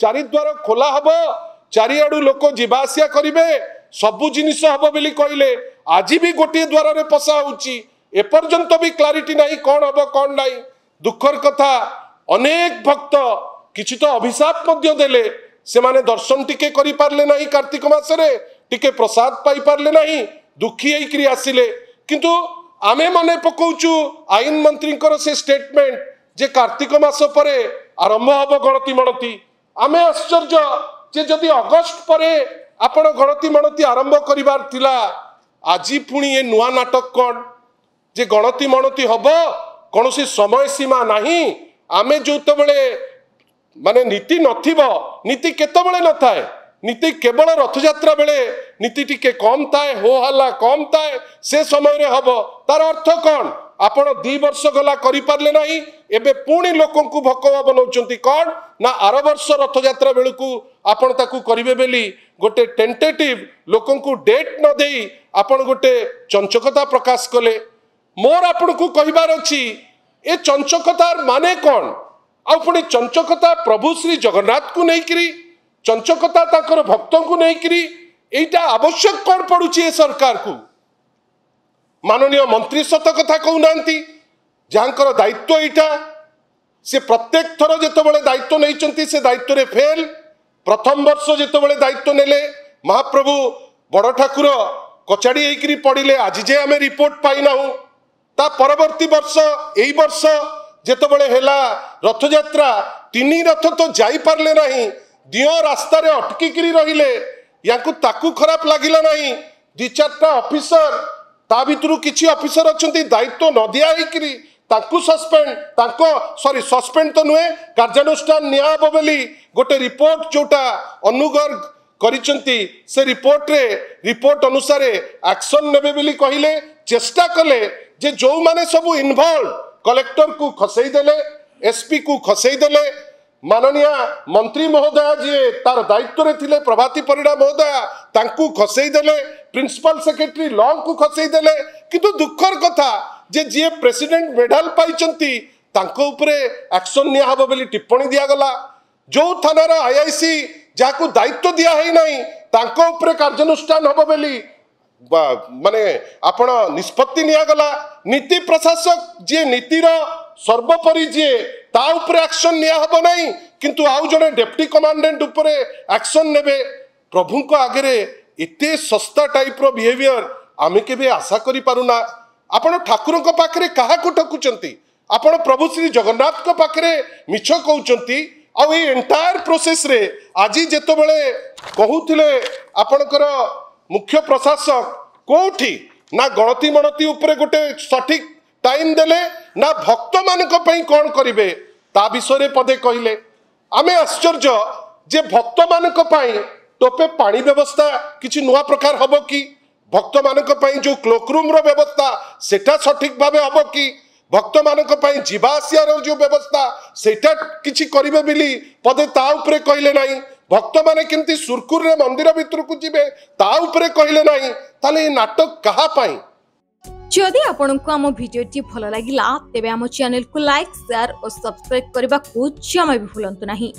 चारिद्वार खोला हब चारिआडू लोक जीवा आसिया करिवे सबु जिनिस हब बोली कहले आज भी गोटे द्वार रे पशा होची एपर्यंत भी क्लारिटी नहीं कौन हब कौन नहीं दुखर कथा अनेक भक्त किछि तो अभिशाप मध्य देले से माने दर्शन टिके करि पारले नहीं कार्तिक मासरे टिके प्रसाद पाई पारले नहीं दुखी होइकरी आसिले किंतु आमे मने पकौचु आईन मंत्री से स्टेटमेंट जे कार्तिक मास परे आरंभ हब गणति मणति आमे आश्चर्य जे जदि अगस्त परे आपण गणति मणति आरंभ करिवार थिला आजी पुणी ए नुआ नाटक कौन जे गणति मणति हब कौन सी समय सीमा नहीं आमे जो बेले माने नीति नथिबो नीति केतबेले न थाए नीति केवल रथयात्रा बेले नीति टिके कम थाए हो हल्ला कम थाए से समय रे हब तार अर्थ कौन आपण 2 वर्ष गला करि पारले नहीं एबे पुणी लोकन को भकवा बनाउचंती कौन ना आर वर्ष रथयात्रा बेलकू आपण ताकू करिवे बेली गोटे टेंटेटिव लोकन को डेट न देई आपण गोटे चंचकता प्रकाश कले मोर आपण को कहिबार अछि ए चंचकतार माने कौन आ पुणी चंचकता प्रभु श्री जगन्नाथ को नहीं करी चंचकता ताकर भक्तों को नहीं करी एटा आवश्यक कौन पड़ुची ए सरकार को माननीय मंत्री सत कथा कहूना जहाँकर दायित्व यहाँ से प्रत्येक थर जिते दायित्व नहीं से दायित्व रे फेल प्रथम वर्ष जिते दायित्व नेले महाप्रभु बड़ ठाकुर कचाड़ी होकर पड़े आज जे आम रिपोर्ट पाईना ता परवर्ती वर्ष यही वर्ष जिते है रथयात्रा 3 रथ तो जाई पारले नहीं दियो रास्ता रे अटकिकी रहिले याकू ताकू खराब लगिला नहीं 2-4टा ऑफिसर ता भितरु किछि ऑफिसर अछंती दायित्व न दिया हिकरी ताकू सस्पेंड सस्पेंड तो नुहे कार्यानुष्ठान नियाब बोली गोटे रिपोर्ट जोटा अनुगर्ग करिसंती से रिपोर्ट अनुसार एक्शन नेबे बोली कहिले चेष्टा कले जे जो माने सब इन्वॉल्व कलेक्टर को खसई देले एसपी को खसई देले माननीय मंत्री महोदय जी तार दायित्व रे थिले प्रभाती परिडा महोदय तांकू खसई देले प्रिंसिपल सेक्रेटरी लॉ को खसई देले किंतु दुखर कथा जे जी प्रेसिडेंट मेडल पाइचंती तांको उपरे एक्शन निया हबो बोली टिप्पणी दिया गला जो थानार आईआईसी जाकू दायित्व दिया है नहीं तांको उपरे कार्यानुष्ठान हबो बोली माने आपण निष्पत्ति निया गला नीति प्रशासक जे नीतिर सर्वोपरि जे ता उपरे एक्शन निया हबो नहीं किंतु आउ जने डेप्टी कमांडेंट उपरे एक्शन नेबे प्रभु को आगे एते सस्ता टाइप रो बिहेवियर आमे केबे आशा करि पारुना आपण ठाकुर को पाखरे कहा को ठकुचंती आपण प्रभु श्री जगन्नाथ को पाखरे मिछ कहउचंती आ ए एंटायर प्रोसेस रे आजी जेतो बेले कहउथिले आपणकर मुख्य प्रशासक कोठी ना गणति मणति उपरे गोटे सठिक टाइम देले ना भक्त मानक पई कोन करिवे ता विषय पदे कहले आमे आश्चर्य जे भक्त मानक पई टोपे पानी व्यवस्था किछि नुआ प्रकार हबो कि भक्त मानक पई जो क्लोक रूम रो व्यवस्था सेटा सठिक भाबे हबो कि भक्त मानक पई जीवा आसिया रो जो व्यवस्था सेटा किछि करिवे बिली पदे ता उपरे कहले नाही भक्त माने केमती सुरकुर रे मंदिर भितर को जिवे ता उपरे कहले नाही ताले ए नाटक कहा पाई जदि आपंक आम भिडी भल लगा तेब आम चैनल को लाइक शेयर और सब्सक्राइब करने को जमा भी भूलु नहीं।